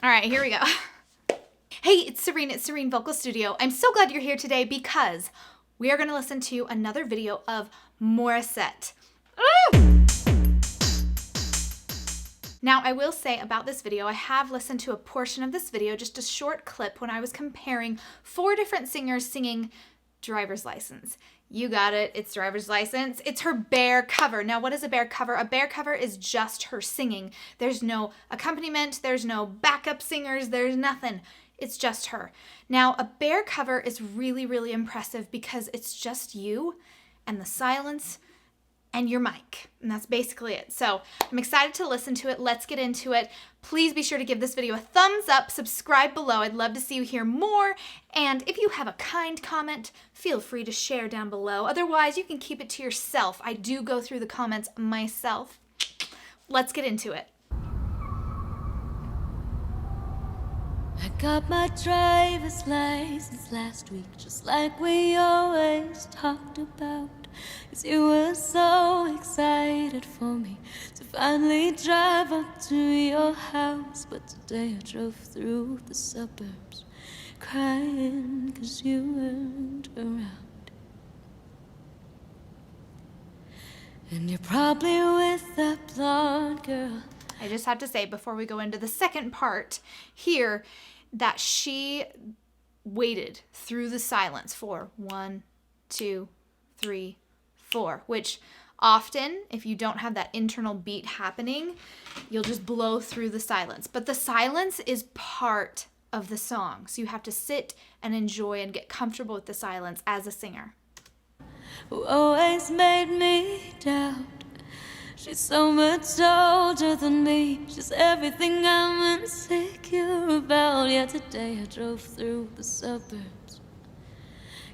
All right, here we go. Hey, it's Serene Vocal Studio. I'm so glad you're here today because we are going to listen to another video of Morrisette. Now, I will say about this video, I have listened to a portion of this video, just a short clip, when I was comparing 4 different singers singing Driver's License. You got it, it's Driver's License. It's her bare cover. Now, what is a bare cover? A bare cover is just her singing. There's no accompaniment, there's no backup singers, there's nothing. It's just her. Now, a bare cover is really, really impressive because it's just you and the silence and your mic, and that's basically it. So I'm excited to listen to it. Let's get into it. Please be sure to give this video a thumbs up, subscribe below. I'd love to see you hear more. And if you have a kind comment, feel free to share down below. Otherwise, you can keep it to yourself. I do go through the comments myself. Let's get into it. I got my driver's license last week, just like we always talked about. 'Cause you were so excited for me to finally drive up to your house. But today I drove through the suburbs crying 'cause you weren't around. And you're probably with that blonde girl. I just have to say before we go into the second part here that she waited through the silence for 1, 2, 3, 4, which often, if you don't have that internal beat happening, you'll just blow through the silence. But the silence is part of the song, so you have to sit and enjoy and get comfortable with the silence as a singer. Who always made me doubt. She's so much older than me. She's everything I'm insecure about. Yeah, today I drove through the suburbs.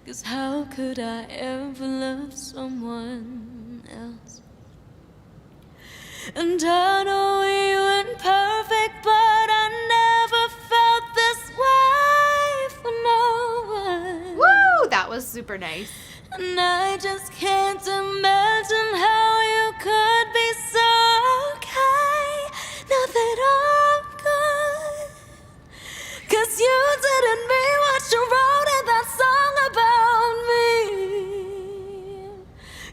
'Cause how could I ever love someone else? And I know we weren't perfect, but I never felt this way for no one. Woo! That was super nice. And I just can't imagine how you could be so okay now that I'm gone. 'Cause you didn't mean what you wrote in that song about me.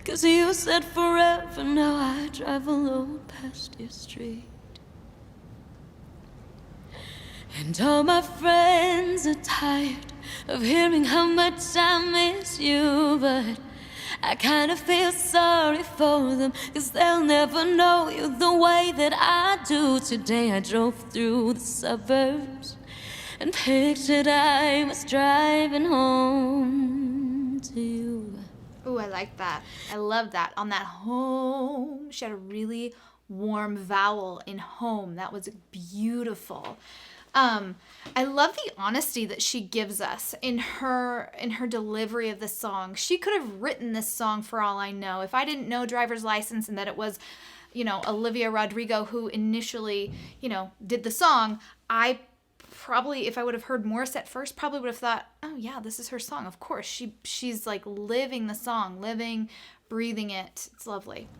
'Cause you said forever, now I drive alone past your street. And all my friends are tired of hearing how much I miss you, but I kind of feel sorry for them, 'cause they'll never know you the way that I do. Today I drove through the suburbs and pictured I was driving home to you. Ooh, I like that. I love that. On that home, she had a really warm vowel in home. That was beautiful. I love the honesty that she gives us in her delivery of the song. She could have written this song for all I know. If I didn't know Driver's License and that it was, Olivia Rodrigo who initially, did the song, I probably, if I would have heard Morrisette first, probably would have thought, oh yeah, this is her song. Of course, she's like living the song, living, breathing it. It's lovely.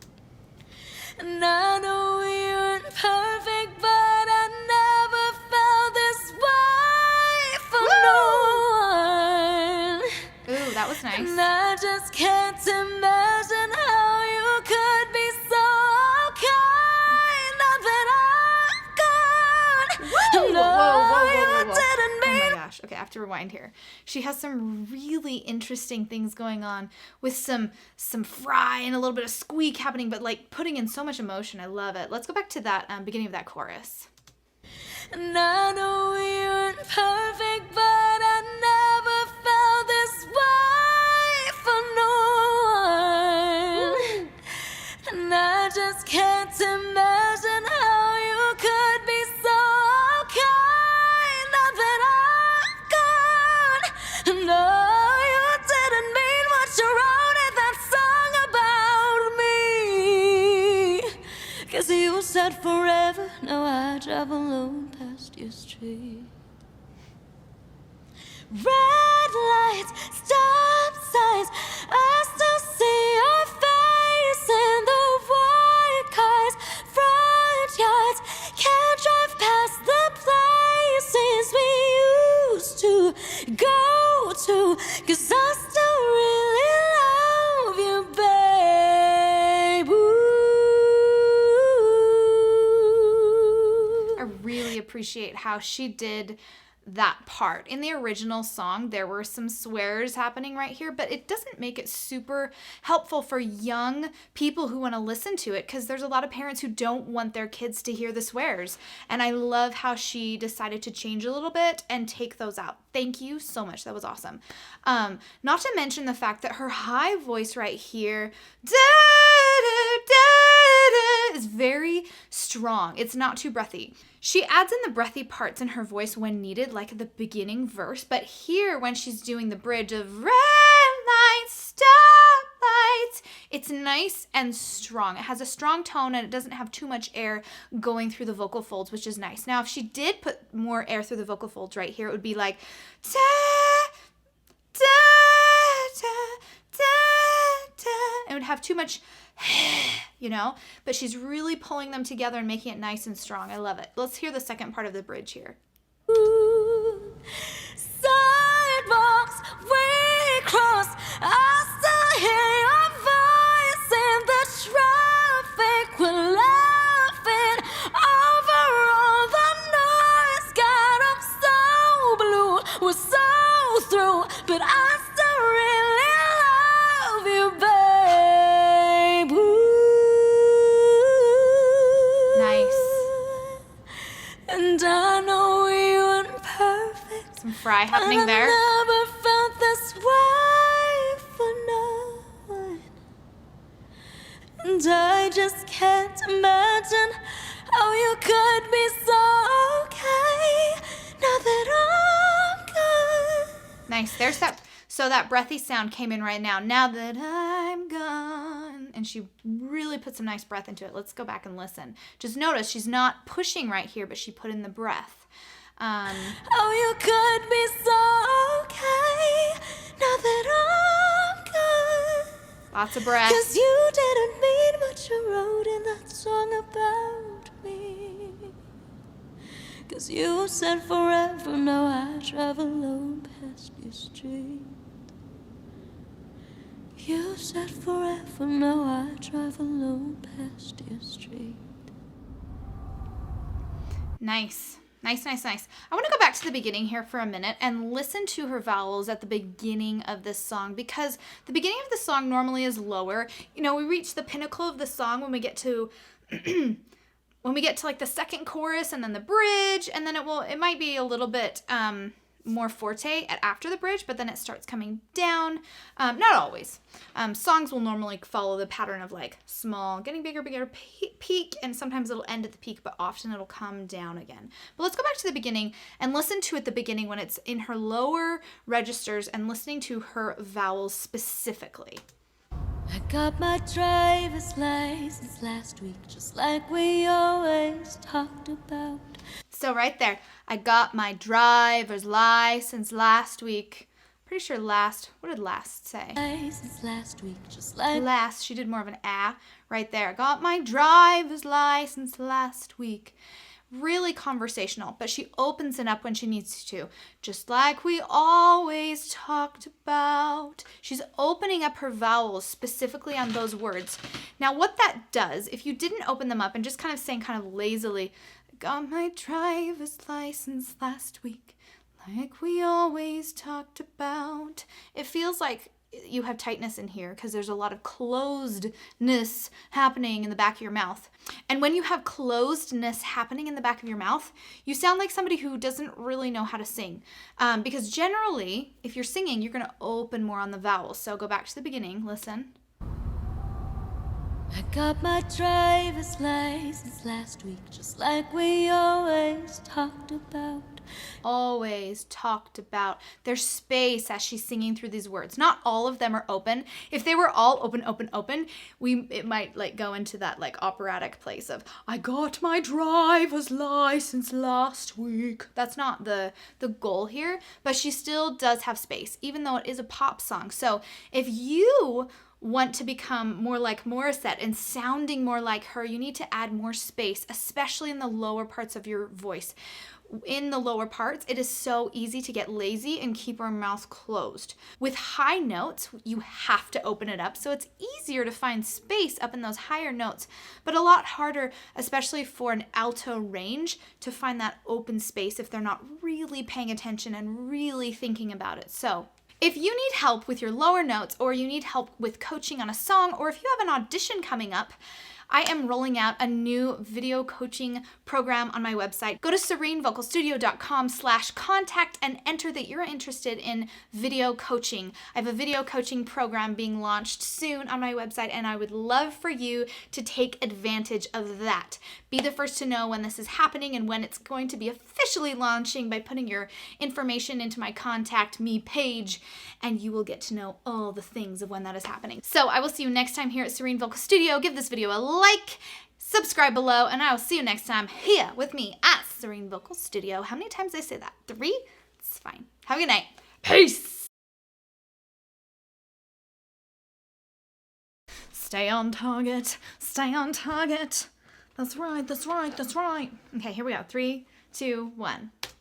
And I know we weren't perfect, but I never felt this way for no one. Ooh, that was nice. And I just can't imagine how you could be so okay now that I'm gone. Whoa, No, whoa. you didn't mean. Oh my gosh. Okay, I have to rewind here. She has some really interesting things going on with some fry and a little bit of squeak happening, but like putting in so much emotion. I love it. Let's go back to that beginning of that chorus. And I know we weren't perfect, but I never felt this way for no one. And I just can't imagine how you could be so okay now that I'm gone. No, you didn't mean what you wrote in that song about me. 'Cause you said forever, now I drive alone past your street. Red lights, stop signs, I still see your face in the white cars, front yards, can't drive past the place too, 'cause I still really love you, babe. Ooh. I really appreciate how she did that part. In the original song, there were some swears happening right here, but it doesn't make it super helpful for young people who want to listen to it, because there's a lot of parents who don't want their kids to hear the swears. And I love how she decided to change a little bit and take those out. Thank you so much. That was awesome. Not to mention the fact that her high voice right here, is very strong. It's not too breathy. She adds in the breathy parts in her voice when needed, like the beginning verse, but here when she's doing the bridge of red lights, stoplights, it's nice and strong. It has a strong tone and it doesn't have too much air going through the vocal folds, which is nice. Now, if she did put more air through the vocal folds right here, it would be like da, da, da, da, da. It would have too much you know, but she's really pulling them together and making it nice and strong. I love it. Let's hear the second part of the bridge here. Ooh, sidewalks we cross, I still hear your voice in the traffic. We're laughing over all the noise. God, I'm so blue, we're so through, but I still really love you, babe. And I know we weren't perfect. Some fry happening there. I never felt this way for no one. And I just can't imagine how you could be so okay now that I'm gone. Nice. There's that. So that breathy sound came in right now. Now that I'm gone. And she really put some nice breath into it. Let's go back and listen. Just notice she's not pushing right here, but she put in the breath. Oh, you could be so okay now that I'm gone. Lots of breath. 'Cause you didn't mean what you wrote in that song about me. 'Cause you said forever, now I travel alone past your street. You said forever, now I drive alone past your street. Nice. Nice, nice, nice. I want to go back to the beginning here for a minute and listen to her vowels at the beginning of this song, because the beginning of the song normally is lower. You know, we reach the pinnacle of the song when we get to like the second chorus and then the bridge, and then it might be a little bit more forte after the bridge, but then it starts coming down. Not always. Songs will normally follow the pattern of like small, getting bigger, peak, and sometimes it'll end at the peak, but often it'll come down again. But let's go back to the beginning and listen to it the beginning when it's in her lower registers and listening to her vowels specifically. I got my driver's license last week, just like we always talked about. So right there, I got my driver's license last week. Pretty sure what did last say? License last week, just like last, she did more of an ah right there. Got my driver's license last week. Really conversational, but she opens it up when she needs to. Just like we always talked about. She's opening up her vowels specifically on those words. Now what that does, if you didn't open them up and just kind of saying kind of lazily, got my driver's license last week, like we always talked about, it feels like you have tightness in here because there's a lot of closedness happening in the back of your mouth. And when you have closedness happening in the back of your mouth, you sound like somebody who doesn't really know how to sing. Because generally, if you're singing, you're going to open more on the vowels. So go back to the beginning, listen. I got my driver's license last week, just like we always talked about. Always talked about. There's space as she's singing through these words. Not all of them are open. If they were all open, it might like go into that like operatic place of I got my driver's license last week. That's not the goal here, but she still does have space, even though it is a pop song. So if you want to become more like Morrisette and sounding more like her, you need to add more space, especially in the lower parts of your voice. in the lower parts, it is so easy to get lazy and keep our mouth closed. With high notes, you have to open it up, so it's easier to find space up in those higher notes, but a lot harder, especially for an alto range, to find that open space if they're not really paying attention and really thinking about it. So if you need help with your lower notes, or you need help with coaching on a song, or if you have an audition coming up, I am rolling out a new video coaching program on my website. Go to serenevocalstudio.com/contact and enter that you're interested in video coaching. I have a video coaching program being launched soon on my website, and I would love for you to take advantage of that. Be the first to know when this is happening and when it's going to be officially launching by putting your information into my Contact Me page, and you will get to know all the things of when that is happening. So I will see you next time here at Serene Vocal Studio. Give this video a like, subscribe below, and I will see you next time here with me at Serene Vocal Studio. How many times did I say that? 3? It's fine. Have a good night. Peace! Stay on target. Stay on target. That's right, that's right, that's right. Okay, here we go. 3, 2, 1.